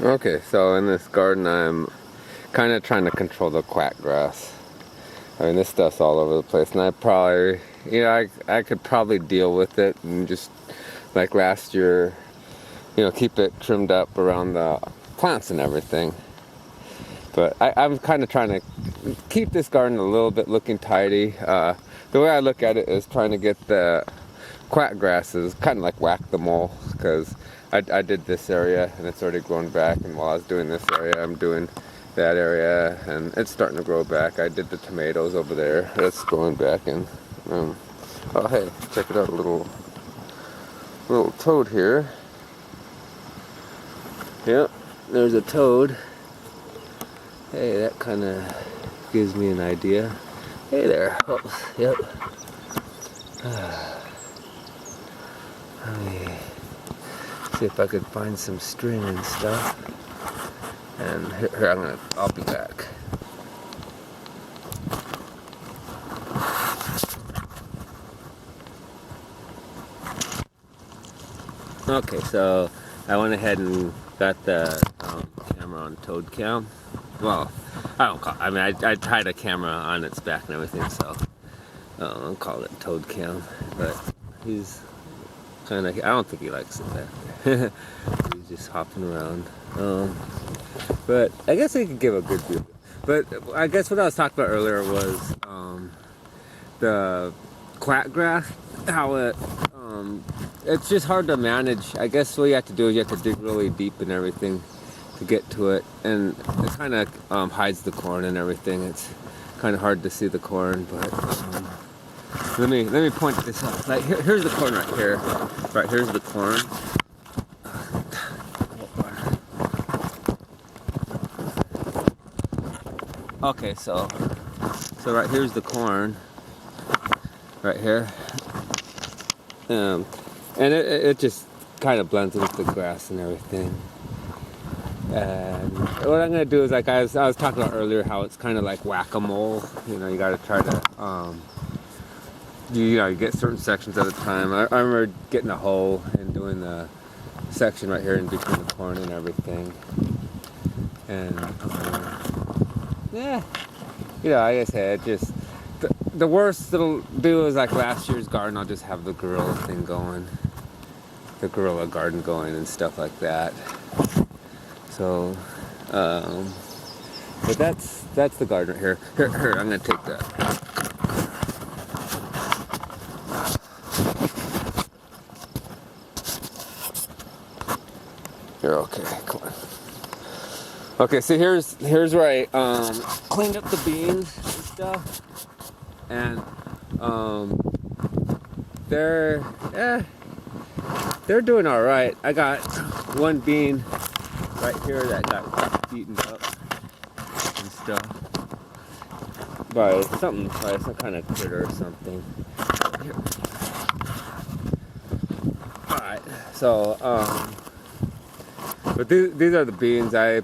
Okay, so in this garden I'm kind of trying to control the quack grass. I mean, this stuff's all over the place, and I probably, I could probably deal with it and just, like last year, keep it trimmed up around the plants and everything. But I'm kind of trying to keep this garden a little bit looking tidy. The way I look at it is trying to get the quack grasses, kind of like whack-the-mole, because I did this area and it's already grown back, and while I was doing this area, I'm doing that area and it's starting to grow back. I did the tomatoes over there, that's growing back, and oh hey, check it out, a little toad here. Yep, there's a toad. Hey, that kind of gives me an idea. Hey there. Oh, yep. Let me see if I could find some string and stuff. And here, I'll be back. Okay, so I went ahead and got the camera on toad cam. Well, I tied a camera on its back and everything, so I'll call it toad cam. But he's kind of, I don't think he likes it back there. He's just hopping around. But I guess I could give a good view. But I guess what I was talking about earlier was the quack grass, how it's just hard to manage. I guess what you have to do is you have to dig really deep and everything to get to it, and it kind of hides the corn and everything. It's kind of hard to see the corn, but let me point this out. Like here's the corn right here. Right here's the corn. Okay, so right here's the corn. Right here. And it just kind of blends with the grass and everything. And what I'm gonna do is, like I was talking about earlier, how it's kind of like whack-a-mole. You got to try to you get certain sections at a time. I remember getting a hoe and doing the section right here in between the corn and everything. And yeah, like I said, just the worst it'll do is like last year's garden. I'll just have the gorilla thing going, the gorilla garden going and stuff like that. So, but that's the garden right here. Here, I'm gonna take that. You're okay. Come on. Okay, so here's where I cleaned up the beans and stuff, and they're doing all right. I got one bean right here that got eaten up and stuff by some kind of critter or something. Here. Alright, so but these are the beans. I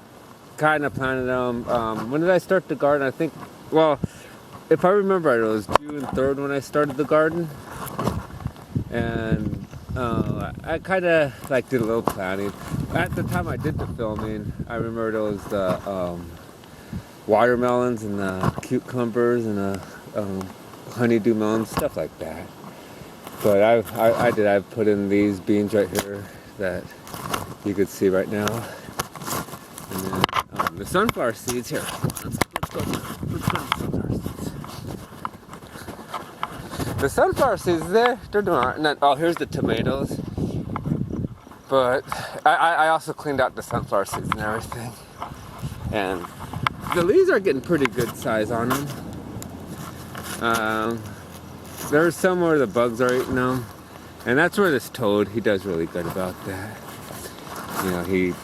kind of planted them. When did I start the garden? I think, well, if I remember right, it was June 3rd when I started the garden, and I kind of like did a little planning. At the time I did the filming, I remember there was the watermelons and the cucumbers and the honeydew melons, stuff like that. But I've put in these beans right here that you could see right now, and then the sunflower seeds here. Let's go to the sunflower seeds. The sunflower seeds, they're doing alright. And then, oh, here's the tomatoes. But I also cleaned out the sunflower seeds and everything. And the leaves are getting pretty good size on them. There's some where the bugs are eating them. And that's where this toad, he does really good about that. He's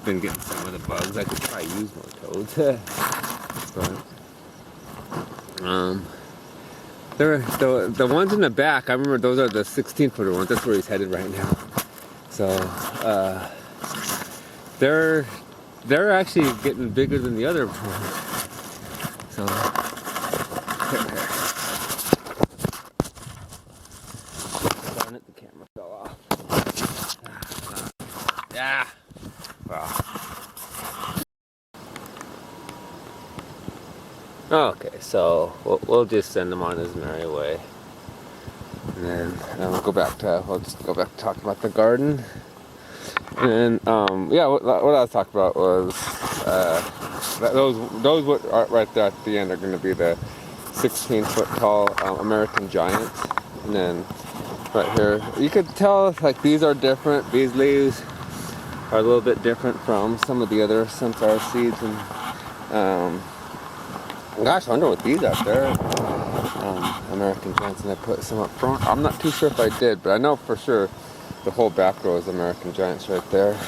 been getting some of the bugs. I could probably use more toads. But the ones in the back, I remember those are the 16-footer ones. That's where he's headed right now. So they're actually getting bigger than the other ones. So darn it, the camera fell off. Yeah. Wow. Okay, so we'll just send him on his merry way. And then we'll just go back to talking about the garden. And yeah, what I was talking about was those what are right there at the end are going to be the 16-foot tall American giants. And then right here, you could tell like these are different. These leaves are a little bit different from some of the other sunflower seeds. And gosh, I wonder what these out there. American giants, and I put some up front. I'm not too sure if I did, but I know for sure the whole back row is American giants right there.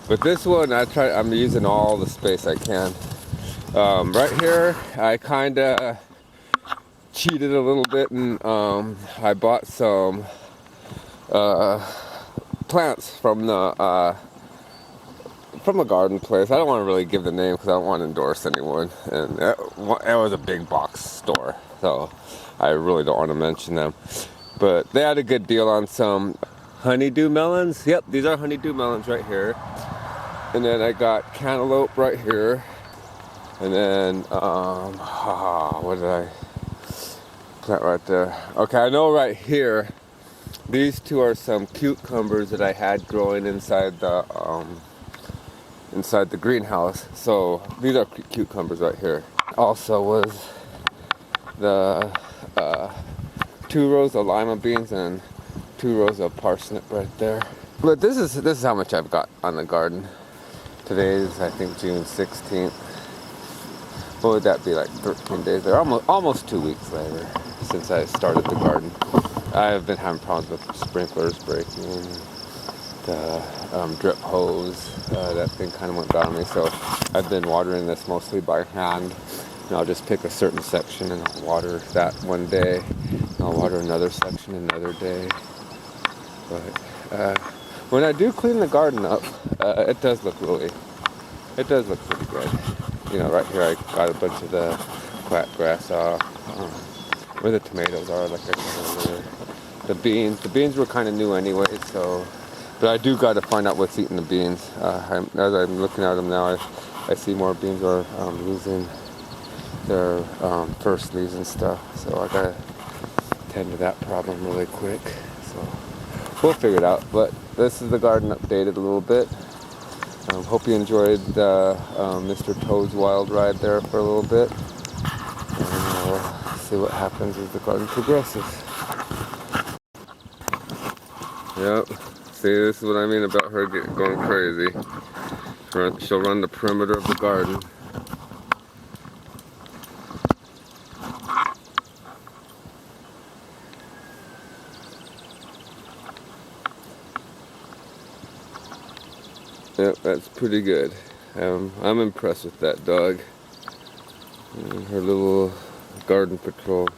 But this one, I'm using all the space I can. Right here, I kind of cheated a little bit, and I bought some plants from a garden place. I don't want to really give the name because I don't want to endorse anyone. And it was a big box store, so I really don't want to mention them. But they had a good deal on some honeydew melons. Yep, these are honeydew melons right here. And then I got cantaloupe right here. And then, what did I plant right there? Okay, I know right here, these two are some cucumbers that I had growing inside the greenhouse. So these are cucumbers right here. Also was the 2 rows of lima beans and 2 rows of parsnip right there. But this is how much I've got on the garden. Today is, I think, June 16th. What would that be, like 13 days? They're almost 2 weeks later since I started the garden. I've been having problems with sprinklers breaking, the drip hose, that thing kind of went bad on me. So I've been watering this mostly by hand. And I'll just pick a certain section and I'll water that one day. And I'll water another section another day. But when I do clean the garden up, it does look pretty good. You know, right here I got a bunch of the quack grass off. Where the tomatoes are, like I said earlier. The beans were kind of new anyway, so. But I do got to find out what's eating the beans. As I'm looking at them now, I see more beans are losing their first leaves and stuff. So I gotta tend to that problem really quick. So we'll figure it out. But this is the garden updated a little bit. Hope you enjoyed Mr. Toad's wild ride there for a little bit. And we'll see what happens as the garden progresses. Yep. See, this is what I mean about her going crazy. She'll run the perimeter of the garden. Yep, that's pretty good. I'm impressed with that dog. And her little garden patrol.